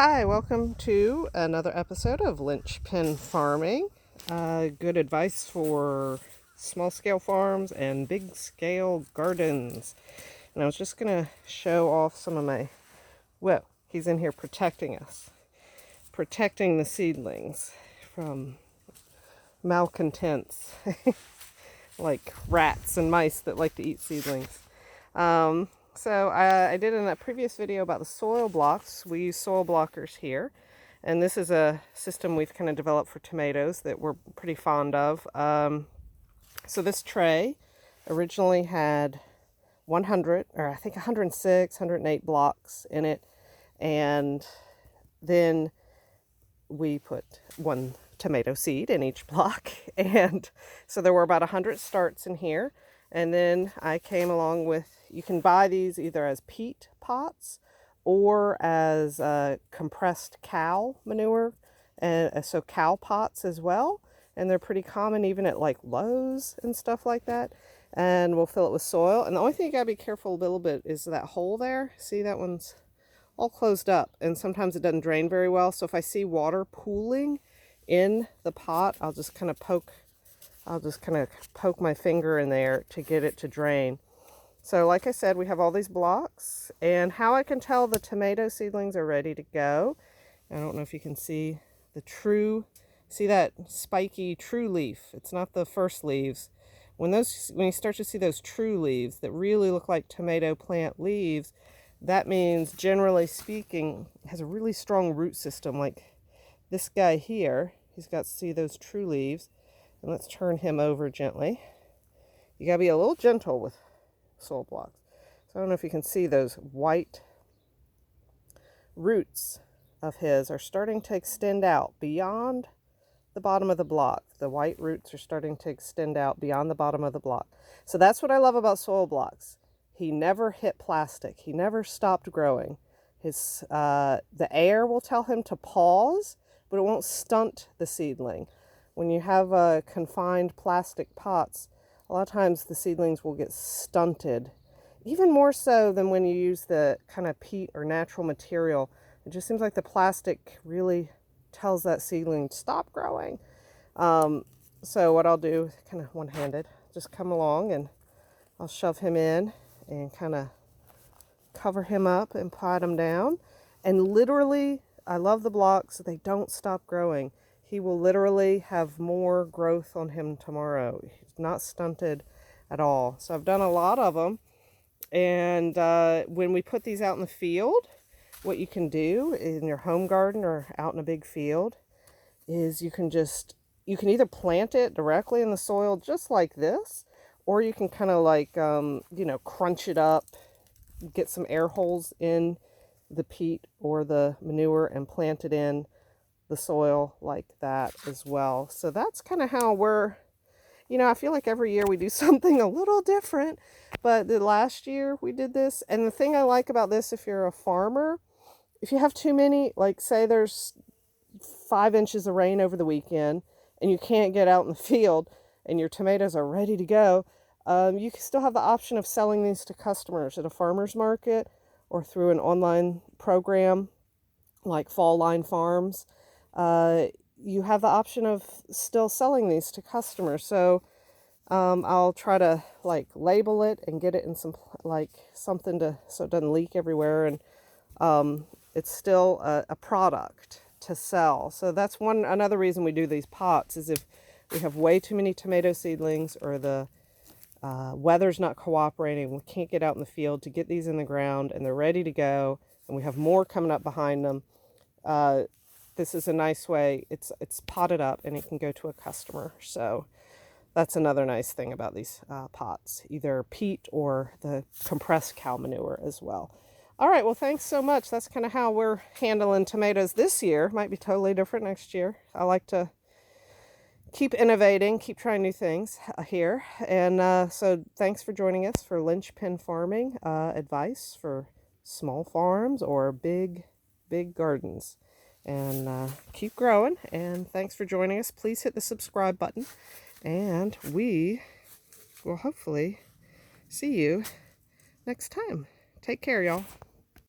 Hi, welcome to another episode of Linchpin Farming. Good advice for small scale farms and big scale gardens. And I was just going to show off some of my, well, he's in here protecting us, protecting the seedlings from malcontents like rats and mice that like to eat seedlings. So I did in that previous video about the soil blocks. We use soil blockers here. And this is a system we've kind of developed for tomatoes that we're pretty fond of. So this tray originally had 100, or I think 106, 108 blocks in it. And then we put one tomato seed in each block. And so there were about 100 starts in here. And then I came along with, you can buy these either as peat pots or as compressed cow manure, and so cow pots as well. And they're pretty common even at like Lowe's and stuff like that. And we'll fill it with soil. And the only thing you gotta be careful a little bit is that hole there. See, that one's all closed up, and sometimes it doesn't drain very well. So if I see water pooling in the pot, I'll just kind of poke my finger in there to get it to drain. So like I said, we have all these blocks, and how I can tell the tomato seedlings are ready to go. I don't know if you can see see that spiky true leaf. It's not the first leaves. When you start to see those true leaves that really look like tomato plant leaves, that means, generally speaking, it has a really strong root system. Like this guy here, he's got, see those true leaves. And let's turn him over gently. You gotta be a little gentle with soil blocks. So I don't know if you can see those white roots of his are starting to extend out beyond the bottom of the block. The white roots are starting to extend out beyond the bottom of the block. So that's what I love about soil blocks. He never hit plastic. He never stopped growing. The air will tell him to pause, but it won't stunt the seedling. When you have confined plastic pots, a lot of times the seedlings will get stunted, even more so than when you use the kind of peat or natural material. It just seems like the plastic really tells that seedling to stop growing. So what I'll do, kind of one-handed, just come along and I'll shove him in and kind of cover him up and pot him down. And literally, I love the blocks. They don't stop growing. He will literally have more growth on him tomorrow. He's not stunted at all. So I've done a lot of them. And when we put these out in the field, what you can do in your home garden or out in a big field is you can either plant it directly in the soil just like this, or you can kind of like, crunch it up, get some air holes in the peat or the manure and plant it in the soil like that as well. So that's kind of how I feel like every year we do something a little different, but the last year we did this. And the thing I like about this, if you're a farmer, if you have too many, like say there's 5 inches of rain over the weekend and you can't get out in the field and your tomatoes are ready to go, you can still have the option of selling these to customers at a farmer's market or through an online program like Fall Line Farms. You have the option of still selling these to customers. So I'll try to like label it and get it in some something so it doesn't leak everywhere, and it's still a product to sell. So that's another reason we do these pots, is if we have way too many tomato seedlings or the weather's not cooperating, we can't get out in the field to get these in the ground and they're ready to go, and we have more coming up behind them. This is a nice way. It's potted up and it can go to a customer. So that's another nice thing about these pots, either peat or the compressed cow manure as well. All right, well, thanks so much. That's kind of how we're handling tomatoes this year. Might be totally different next year. I like to keep innovating, keep trying new things here. And so thanks for joining us for Linchpin Farming advice for small farms or big gardens. And keep growing. And thanks for joining us. Please hit the subscribe button. And we will hopefully see you next time. Take care, y'all.